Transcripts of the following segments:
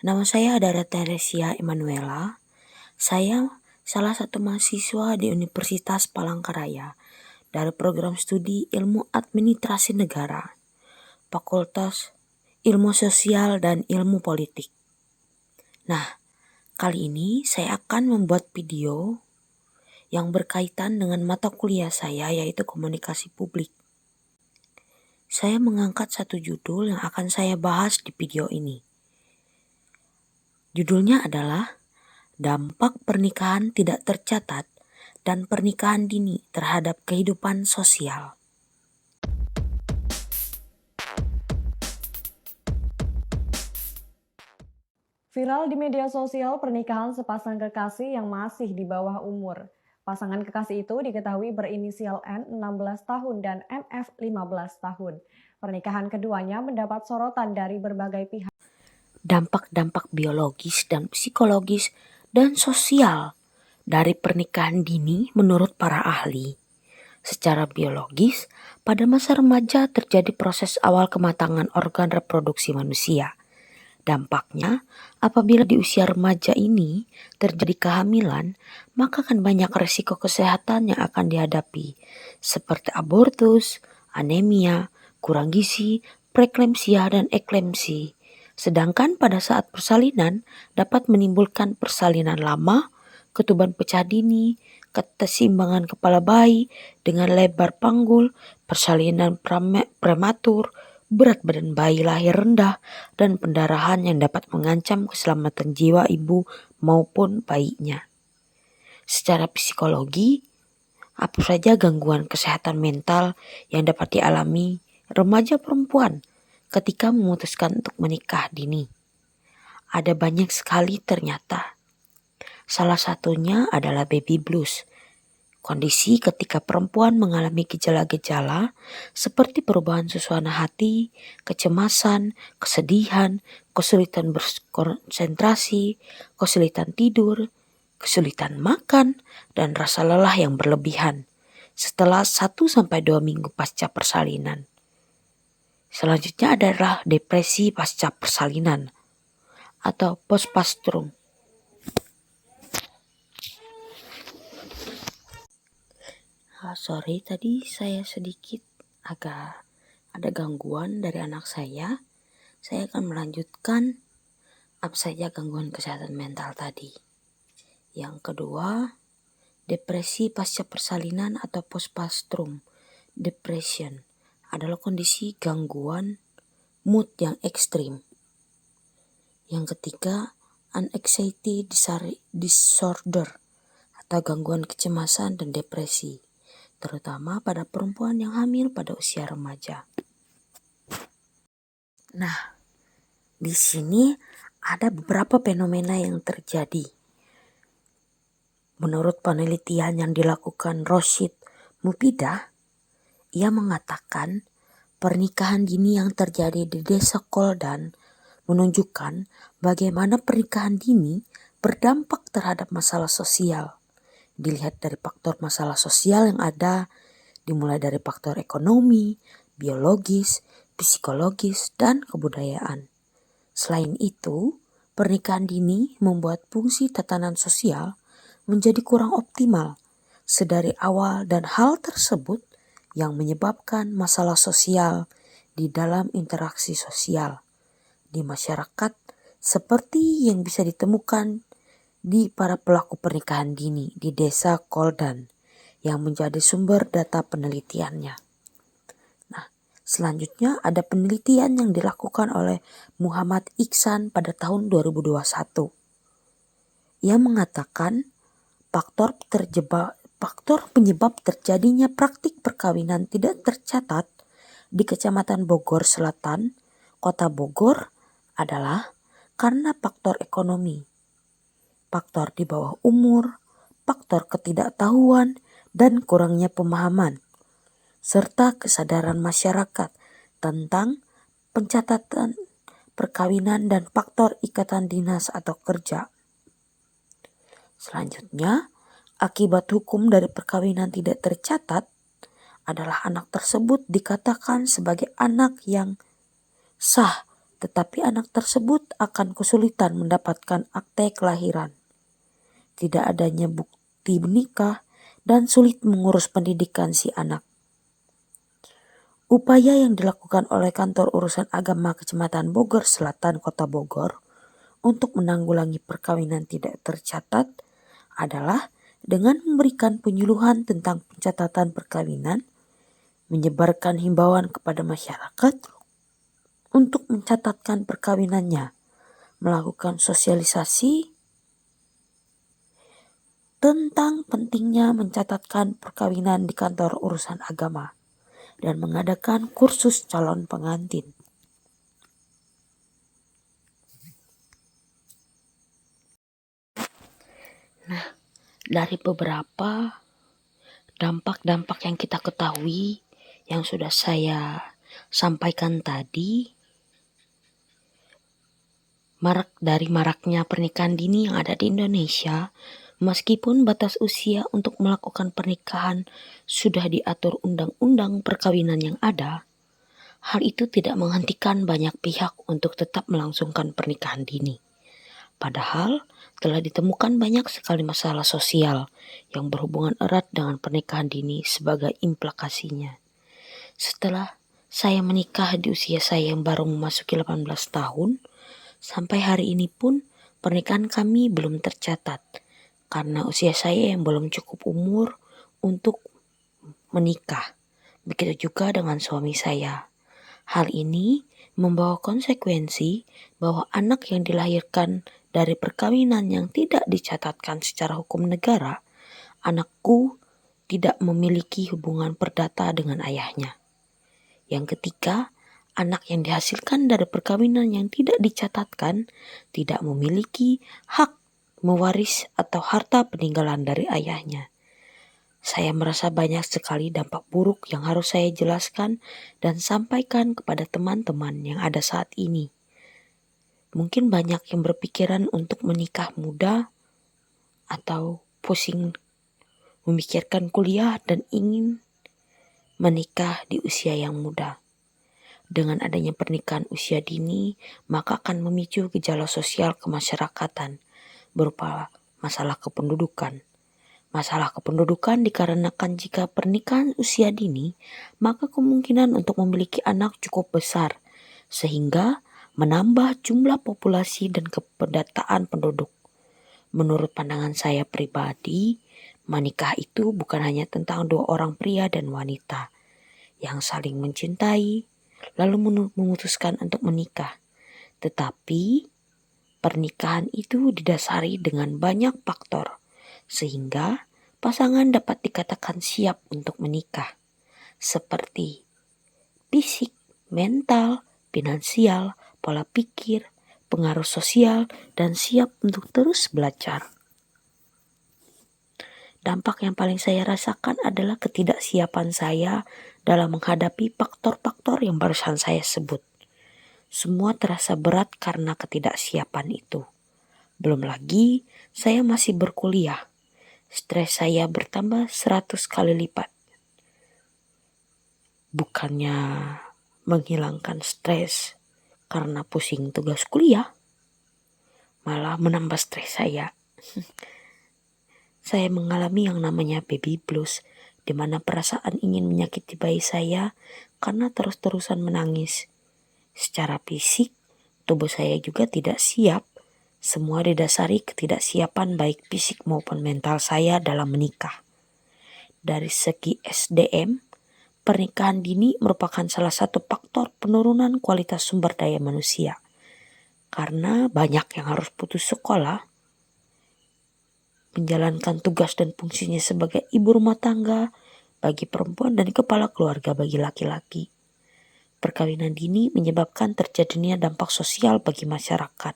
Nama saya adalah Teresia Emanuela. Saya salah satu mahasiswa di Universitas Palangkaraya dari program studi Ilmu Administrasi Negara, Fakultas Ilmu Sosial dan Ilmu Politik. Nah, kali ini saya akan membuat video yang berkaitan dengan mata kuliah saya, yaitu Komunikasi Publik. Saya mengangkat satu judul yang akan saya bahas di video ini. Judulnya adalah Dampak Pernikahan Tidak Tercatat dan Pernikahan Dini Terhadap Kehidupan Sosial. Viral di media sosial pernikahan sepasang kekasih yang masih di bawah umur. Pasangan kekasih itu diketahui berinisial N 16 tahun dan MF 15 tahun. Pernikahan keduanya mendapat sorotan dari berbagai pihak. Dampak-dampak biologis dan psikologis dan sosial dari pernikahan dini menurut para ahli. Secara biologis, pada masa remaja terjadi proses awal kematangan organ reproduksi manusia. Dampaknya, apabila di usia remaja ini terjadi kehamilan, maka akan banyak risiko kesehatan yang akan dihadapi, seperti abortus, anemia, kurang gizi, preeklemsia, dan eklemsi. Sedangkan pada saat persalinan dapat menimbulkan persalinan lama, ketuban pecah dini, keseimbangan kepala bayi dengan lebar panggul, persalinan prematur, berat badan bayi lahir rendah, dan pendarahan yang dapat mengancam keselamatan jiwa ibu maupun bayinya. Secara psikologi, apa saja gangguan kesehatan mental yang dapat dialami remaja perempuan ketika memutuskan untuk menikah dini? Ada banyak sekali ternyata. Salah satunya adalah baby blues. Kondisi ketika perempuan mengalami gejala-gejala seperti perubahan suasana hati, kecemasan, kesedihan, kesulitan berkonsentrasi, kesulitan tidur, kesulitan makan, dan rasa lelah yang berlebihan setelah 1-2 minggu pasca persalinan. Selanjutnya adalah depresi pasca persalinan atau postpartum. Sorry, tadi saya sedikit agak ada gangguan dari anak saya. Saya akan melanjutkan apa saja gangguan kesehatan mental tadi. Yang kedua, depresi pasca persalinan atau postpartum depression adalah kondisi gangguan mood yang ekstrim. Yang ketiga, anxiety disorder atau gangguan kecemasan dan depresi, terutama pada perempuan yang hamil pada usia remaja. Nah, di sini ada beberapa fenomena yang terjadi. Menurut penelitian yang dilakukan Roshid Mufidah, ia mengatakan pernikahan dini yang terjadi di desa Koldan menunjukkan bagaimana pernikahan dini berdampak terhadap masalah sosial. Dilihat dari faktor masalah sosial yang ada, dimulai dari faktor ekonomi, biologis, psikologis, dan kebudayaan. Selain itu, pernikahan dini membuat fungsi tatanan sosial menjadi kurang optimal sedari awal, dan hal tersebut yang menyebabkan masalah sosial di dalam interaksi sosial di masyarakat seperti yang bisa ditemukan di para pelaku pernikahan dini di desa Koldan yang menjadi sumber data penelitiannya. Nah, selanjutnya ada penelitian yang dilakukan oleh Muhammad Iksan pada tahun 2021. Ia mengatakan faktor penyebab terjadinya praktik perkawinan tidak tercatat di Kecamatan Bogor Selatan, Kota Bogor adalah karena faktor ekonomi, faktor di bawah umur, faktor ketidaktahuan, dan kurangnya pemahaman, serta kesadaran masyarakat tentang pencatatan perkawinan dan faktor ikatan dinas atau kerja. Selanjutnya, akibat hukum dari perkawinan tidak tercatat adalah anak tersebut dikatakan sebagai anak yang sah tetapi anak tersebut akan kesulitan mendapatkan akte kelahiran. Tidak adanya bukti menikah dan sulit mengurus pendidikan si anak. Upaya yang dilakukan oleh Kantor Urusan Agama Kecamatan Bogor Selatan Kota Bogor untuk menanggulangi perkawinan tidak tercatat adalah dengan memberikan penyuluhan tentang pencatatan perkawinan, menyebarkan himbauan kepada masyarakat untuk mencatatkan perkawinannya, melakukan sosialisasi tentang pentingnya mencatatkan perkawinan di kantor urusan agama, dan mengadakan kursus calon pengantin. Nah, dari beberapa dampak-dampak yang kita ketahui yang sudah saya sampaikan tadi, dari maraknya pernikahan dini yang ada di Indonesia, meskipun batas usia untuk melakukan pernikahan sudah diatur undang-undang perkawinan yang ada, hal itu tidak menghentikan banyak pihak untuk tetap melangsungkan pernikahan dini. Padahal telah ditemukan banyak sekali masalah sosial yang berhubungan erat dengan pernikahan dini sebagai implikasinya. Setelah saya menikah di usia saya yang baru memasuki 18 tahun, sampai hari ini pun pernikahan kami belum tercatat karena usia saya yang belum cukup umur untuk menikah. Begitu juga dengan suami saya. Hal ini membawa konsekuensi bahwa anak yang dilahirkan dari perkawinan yang tidak dicatatkan secara hukum negara, anakku tidak memiliki hubungan perdata dengan ayahnya. Yang ketiga, anak yang dihasilkan dari perkawinan yang tidak dicatatkan tidak memiliki hak mewaris atau harta peninggalan dari ayahnya. Saya merasa banyak sekali dampak buruk yang harus saya jelaskan dan sampaikan kepada teman-teman yang ada saat ini. Mungkin banyak yang berpikiran untuk menikah muda atau pusing memikirkan kuliah dan ingin menikah di usia yang muda. Dengan adanya pernikahan usia dini, maka akan memicu gejala sosial kemasyarakatan berupa masalah kependudukan. Masalah kependudukan dikarenakan jika pernikahan usia dini, maka kemungkinan untuk memiliki anak cukup besar, sehingga menambah jumlah populasi dan kependataan penduduk. Menurut pandangan saya pribadi, menikah itu bukan hanya tentang dua orang pria dan wanita yang saling mencintai, lalu memutuskan untuk menikah. Tetapi pernikahan itu didasari dengan banyak faktor, sehingga pasangan dapat dikatakan siap untuk menikah, seperti fisik, mental, finansial, pola pikir, pengaruh sosial, dan siap untuk terus belajar. Dampak yang paling saya rasakan adalah ketidaksiapan saya dalam menghadapi faktor-faktor yang barusan saya sebut. Semua terasa berat karena ketidaksiapan itu. Belum lagi saya masih berkuliah. Stres saya bertambah 100 kali lipat. Bukannya menghilangkan stres karena pusing tugas kuliah, malah menambah stres saya. Saya mengalami yang namanya baby blues, di mana perasaan ingin menyakiti bayi saya karena terus-terusan menangis. Secara fisik, tubuh saya juga tidak siap. Semua didasari ketidaksiapan baik fisik maupun mental saya dalam menikah. Dari segi SDM, pernikahan dini merupakan salah satu faktor penurunan kualitas sumber daya manusia. Karena banyak yang harus putus sekolah, menjalankan tugas dan fungsinya sebagai ibu rumah tangga bagi perempuan dan kepala keluarga bagi laki-laki. Perkawinan dini menyebabkan terjadinya dampak sosial bagi masyarakat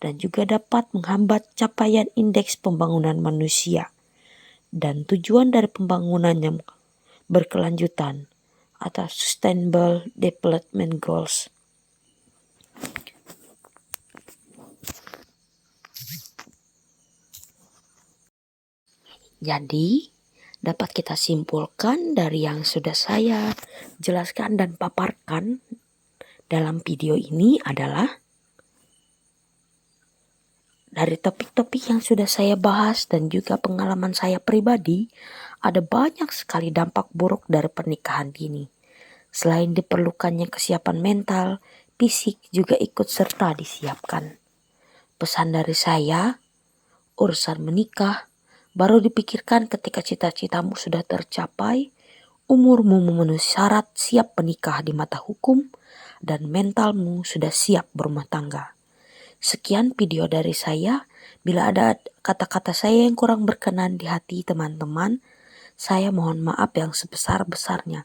dan juga dapat menghambat capaian indeks pembangunan manusia dan tujuan dari pembangunan yang berkelanjutan atau Sustainable Development Goals. Jadi, dapat kita simpulkan dari yang sudah saya jelaskan dan paparkan dalam video ini adalah dari topik-topik yang sudah saya bahas dan juga pengalaman saya pribadi, ada banyak sekali dampak buruk dari pernikahan dini. Selain diperlukannya kesiapan mental, fisik juga ikut serta disiapkan. Pesan dari saya, urusan menikah baru dipikirkan ketika cita-citamu sudah tercapai, umurmu memenuhi syarat siap menikah di mata hukum, dan mentalmu sudah siap berumah tangga. Sekian video dari saya. Bila ada kata-kata saya yang kurang berkenan di hati teman-teman, saya mohon maaf yang sebesar-besarnya.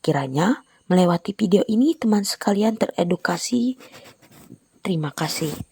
Kiranya melewati video ini teman sekalian teredukasi. Terima kasih.